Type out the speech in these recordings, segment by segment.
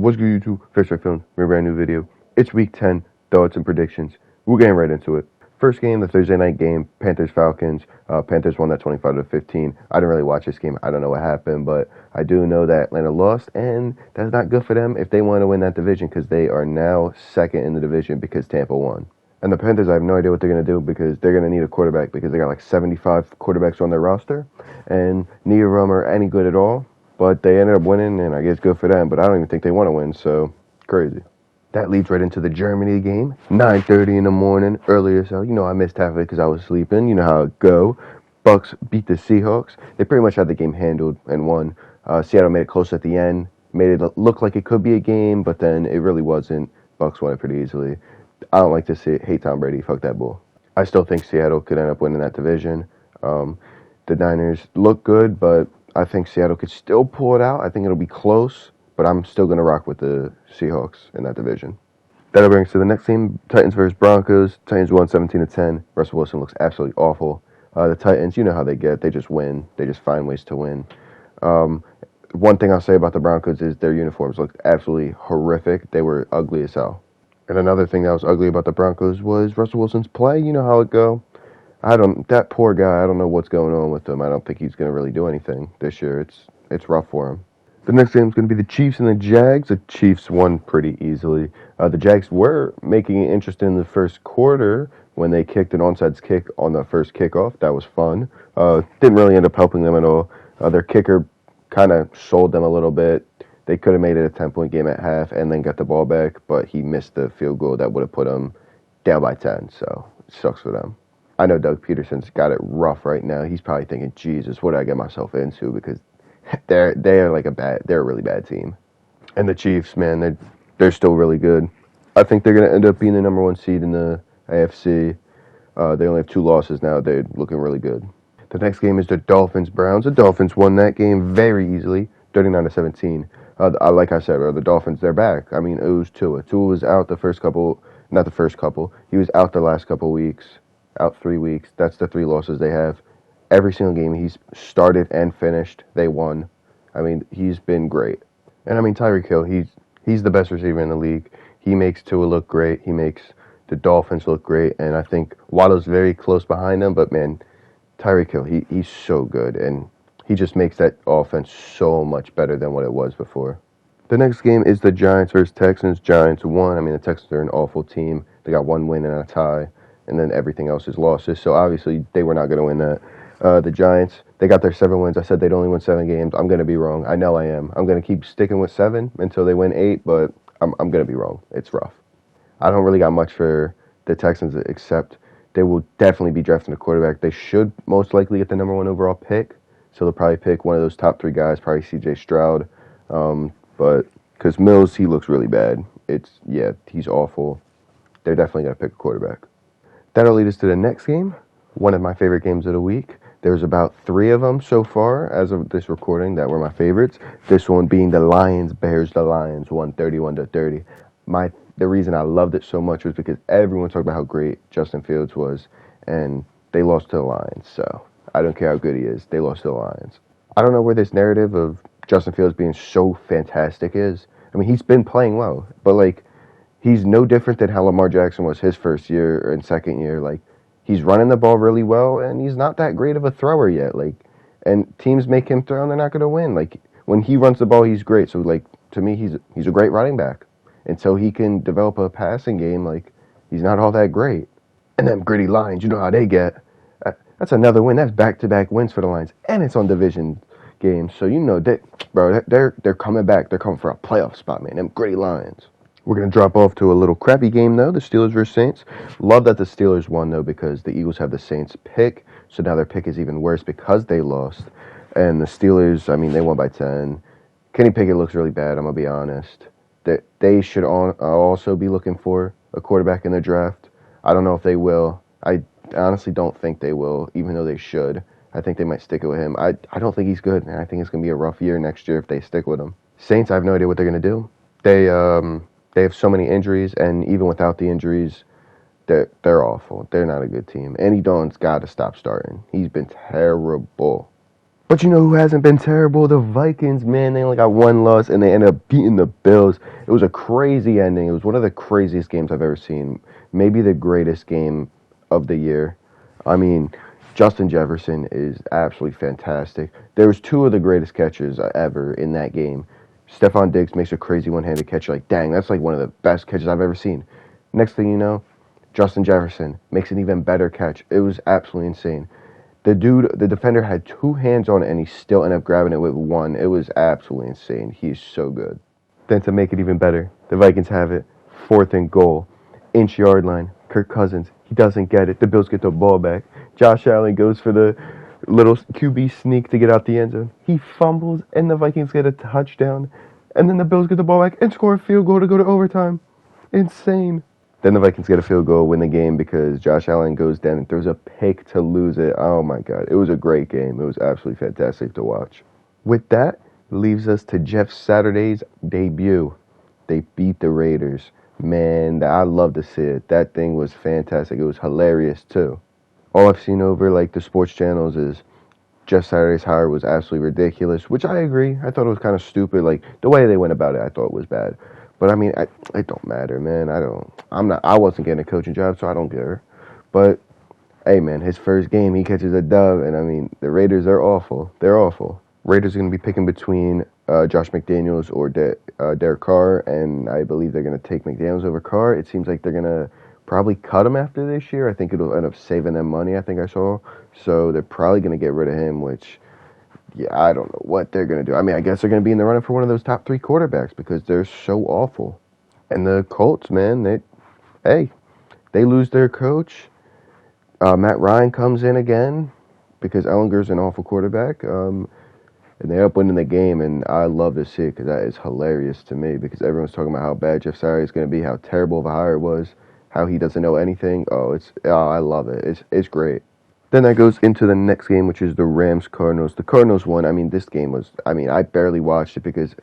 What's good, YouTube? First Strike Film, a brand new video. It's week 10, thoughts and predictions. We're getting right into it. First game, the Thursday night game, Panthers-Falcons. Panthers won that 25-15. I didn't really watch this game. I don't know what happened, but I do know that Atlanta lost, and that's not good for them if they want to win that division because they are now second in the division because Tampa won. And the Panthers, I have no idea what they're going to do because they're going to need a quarterback because they got like 75 quarterbacks on their roster, and neither of them are any good at all. But they ended up winning, and I guess good for them. But I don't even think they want to win, so crazy. That leads right into the Germany game, 9:30 in the morning, early as hell. You know, I missed half of it because I was sleeping. You know how it go. Bucks beat the Seahawks. They pretty much had the game handled and won. Seattle made it close at the end, made it look like it could be a game, but then it really wasn't. Bucks won it pretty easily. I don't like to see it. Hate Tom Brady. Fuck that bull. I still think Seattle could end up winning that division. The Niners look good, but I think Seattle could still pull it out. I think it'll be close, but I'm still going to rock with the Seahawks in that division. That'll bring us to the next game, Titans versus Broncos. Titans won 17-10. Russell Wilson looks absolutely awful. The Titans, you know how they get. They just win. They just find ways to win. One thing I'll say about the Broncos is their uniforms looked absolutely horrific. They were ugly as hell. And another thing that was ugly about the Broncos was Russell Wilson's play. You know how it go. That poor guy, I don't know what's going on with him. I don't think he's going to really do anything this year. It's rough for him. The next game is going to be the Chiefs and the Jags. The Chiefs won pretty easily. The Jags were making it interesting in the first quarter when they kicked an onside kick on the first kickoff. That was fun. Didn't really end up helping them at all. Their kicker kind of sold them a little bit. They could have made it a 10-point game at half and then got the ball back, but he missed the field goal that would have put them down by 10, so it sucks for them. I know Doug Peterson's got it rough right now. He's probably thinking, Jesus, what did I get myself into? Because they're a really bad team. And the Chiefs, man, they're still really good. I think they're going to end up being the number one seed in the AFC. They only have 2 losses now. They're looking really good. The next game is the Dolphins-Browns. The Dolphins won that game very easily, 39-17. Like I said, the Dolphins, they're back. I mean, it was Tua. Tua was out not the first couple. He was out the last couple weeks. Out 3 weeks. That's the 3 losses they have. Every single game he's started and finished, they won. I mean, he's been great. And I mean, Tyreek Hill, he's the best receiver in the league. He makes Tua look great. He makes the Dolphins look great. And I think Waddle's very close behind him. But man, Tyreek Hill, he's so good. And he just makes that offense so much better than what it was before. The next game is the Giants versus Texans. Giants won. I mean, the Texans are an awful team. They got 1 win and a tie. And then everything else is losses. So obviously they were not going to win that. The Giants, they got their 7 wins. I said they'd only win 7 games. I'm going to be wrong. I know I am. I'm going to keep sticking with 7 until they win 8, but I'm going to be wrong. It's rough. I don't really got much for the Texans except they will definitely be drafting a quarterback. They should most likely get the number 1 overall pick. So they'll probably pick one of those top 3 guys, probably C.J. Stroud. But because Mills, he looks really bad. He's awful. They're definitely going to pick a quarterback. That'll lead us to the next game, one of my favorite games of the week. There's about 3 of them so far as of this recording that were my favorites. This one being the Lions-Bears. The Lions won 31-30. The reason I loved it so much was because everyone talked about how great Justin Fields was, and they lost to the Lions. So I don't care how good he is. They lost to the Lions. I don't know where this narrative of Justin Fields being so fantastic is. I mean, he's been playing well, but he's no different than how Lamar Jackson was his first year and second year. He's running the ball really well, and he's not that great of a thrower yet. And teams make him throw, and they're not going to win. When he runs the ball, he's great. So, to me, he's a great running back. Until he can develop a passing game, he's not all that great. And them gritty Lions, you know how they get. That's another win. That's back-to-back wins for the Lions, and it's on division games. So, you know, they're coming back. They're coming for a playoff spot, man. Them gritty Lions. We're going to drop off to a little crappy game, though, the Steelers versus Saints. Love that the Steelers won, though, because the Eagles have the Saints pick, so now their pick is even worse because they lost. And the Steelers, I mean, they won by 10. Kenny Pickett looks really bad, I'm going to be honest. They should also be looking for a quarterback in the draft. I don't know if they will. I honestly don't think they will, even though they should. I think they might stick it with him. I don't think he's good, and I think it's going to be a rough year next year if they stick with him. Saints, I have no idea what they're going to do. They have so many injuries, and even without the injuries, they're awful. They're not a good team. Andy Dalton's got to stop starting. He's been terrible. But you know who hasn't been terrible? The Vikings, man. They only got one loss, and they ended up beating the Bills. It was a crazy ending. It was one of the craziest games I've ever seen. Maybe the greatest game of the year. I mean, Justin Jefferson is absolutely fantastic. There was two of the greatest catches ever in that game. Stephon Diggs makes a crazy one-handed catch. Like, dang, that's like one of the best catches I've ever seen. Next thing you know, Justin Jefferson makes an even better catch. It was absolutely insane. The defender had two hands on it, and he still ended up grabbing it with one. It was absolutely insane. He's so good. Then to make it even better, the Vikings have it, 4th and goal, inch yard line. Kirk Cousins, he doesn't get it. The Bills get the ball back. Josh Allen goes for the little QB sneak to get out the end zone. He fumbles, and the Vikings get a touchdown. And then the Bills get the ball back and score a field goal to go to overtime. Insane. Then the Vikings get a field goal, win the game because Josh Allen goes down and throws a pick to lose it. Oh my God. It was a great game. It was absolutely fantastic to watch. With that, leaves us to Jeff Saturday's debut. They beat the Raiders. Man, I love to see it. That thing was fantastic. It was hilarious too. All I've seen over like the sports channels is Jeff Saturday's hire was absolutely ridiculous, which I agree. I thought it was kind of stupid. Like the way they went about it, I thought was bad. But I mean, it don't matter, man. I wasn't getting a coaching job, so I don't care. But hey, man, his first game, he catches a dub, and I mean, the Raiders are awful. They're awful. Raiders are going to be picking between Josh McDaniels or Derek Carr, and I believe they're going to take McDaniels over Carr. It seems like they're going to probably cut him after this year. I think it'll end up saving them money, I think I saw. So they're probably going to get rid of him, which, yeah, I don't know what they're going to do. I mean, I guess they're going to be in the running for one of those top 3 quarterbacks because they're so awful. And the Colts, man, they lose their coach. Matt Ryan comes in again because Ellinger's an awful quarterback. And they end up winning the game, and I love to see it because that is hilarious to me because everyone's talking about how bad Jeff Saturday is going to be, how terrible of a hire it was, how he doesn't know anything. I love it. It's great. Then that goes into the next game, which is the Rams-Cardinals. The Cardinals won. I mean, this game was, I barely watched it because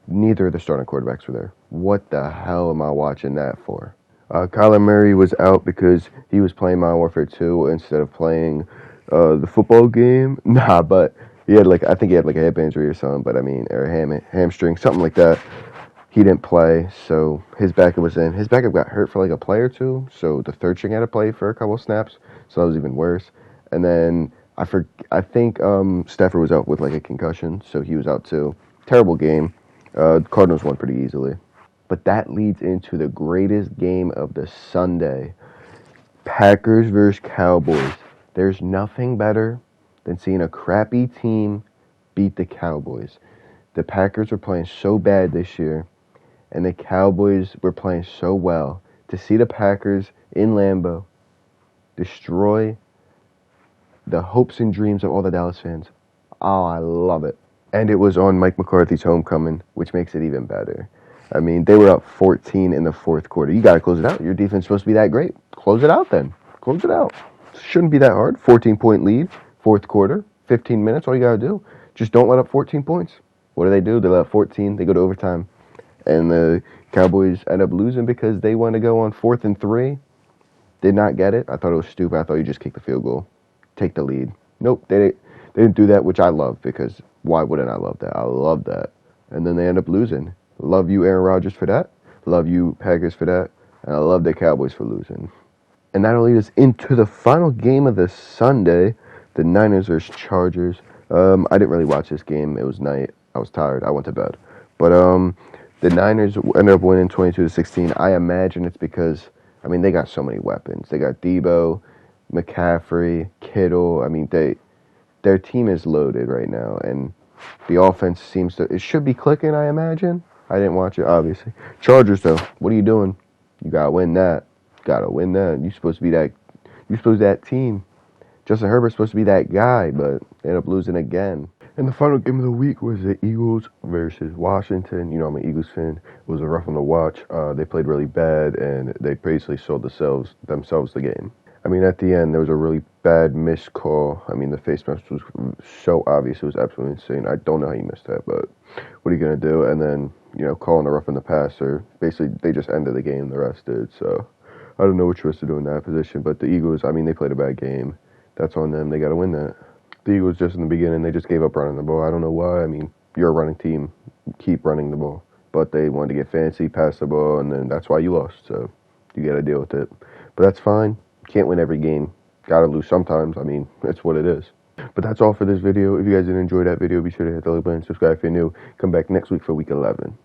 neither of the starting quarterbacks were there. What the hell am I watching that for? Kyler Murray was out because he was playing Modern Warfare 2 instead of playing the football game. Nah, but I think he had like a hip injury or something, but I mean, or a hamstring, something like that. He didn't play, so his backup was in. His backup got hurt for like a play or two, so the third string had to play for a couple of snaps, so that was even worse. And then I think Stafford was out with like a concussion, so he was out too. Terrible game. Cardinals won pretty easily. But that leads into the greatest game of the Sunday. Packers versus Cowboys. There's nothing better than seeing a crappy team beat the Cowboys. The Packers were playing so bad this year, and the Cowboys were playing so well. To see the Packers in Lambeau destroy the hopes and dreams of all the Dallas fans. Oh, I love it. And it was on Mike McCarthy's homecoming, which makes it even better. I mean, they were up 14 in the fourth quarter. You got to close it out. Your defense is supposed to be that great. Close it out then. Close it out. Shouldn't be that hard. 14-point lead, fourth quarter, 15 minutes. All you got to do. Just don't let up 14 points. What do? They let up 14. They go to overtime. And the Cowboys end up losing because they want to go on 4th and 3. Did not get it. I thought it was stupid. I thought you just kick the field goal. Take the lead. Nope, they didn't do that, which I love because why wouldn't I love that? I love that. And then they end up losing. Love you, Aaron Rodgers, for that. Love you, Packers, for that. And I love the Cowboys for losing. And that'll lead us into the final game of the Sunday, the Niners versus Chargers. I didn't really watch this game. It was night. I was tired. I went to bed. But the Niners ended up winning 22-16. I imagine it's because, they got so many weapons. They got Debo, McCaffrey, Kittle. Their team is loaded right now, and the offense it should be clicking, I imagine. I didn't watch it, obviously. Chargers, though, what are you doing? You gotta win that. You're supposed to be that team. Justin Herbert's supposed to be that guy, but they ended up losing again. And the final game of the week was the Eagles versus Washington. You know, I'm an Eagles fan. It was a rough one to watch. They played really bad, and they basically sold themselves the game. At the end, there was a really bad missed call. The face mask was so obvious. It was absolutely insane. I don't know how you missed that, but what are you going to do? And then, calling a rough in the passer. Basically, they just ended the game. The rest did. So I don't know what you're supposed to do in that position. But the Eagles, they played a bad game. That's on them. They got to win that. The Eagles just in the beginning, they just gave up running the ball. I don't know why. I mean, you're a running team, keep running the ball. But they wanted to get fancy, pass the ball, and then that's why you lost. So you got to deal with it. But that's fine. Can't win every game. Got to lose sometimes. I mean, it's what it is. But that's all for this video. If you guys did enjoy that video, be sure to hit the like button, subscribe if you're new. Come back next week for week 11.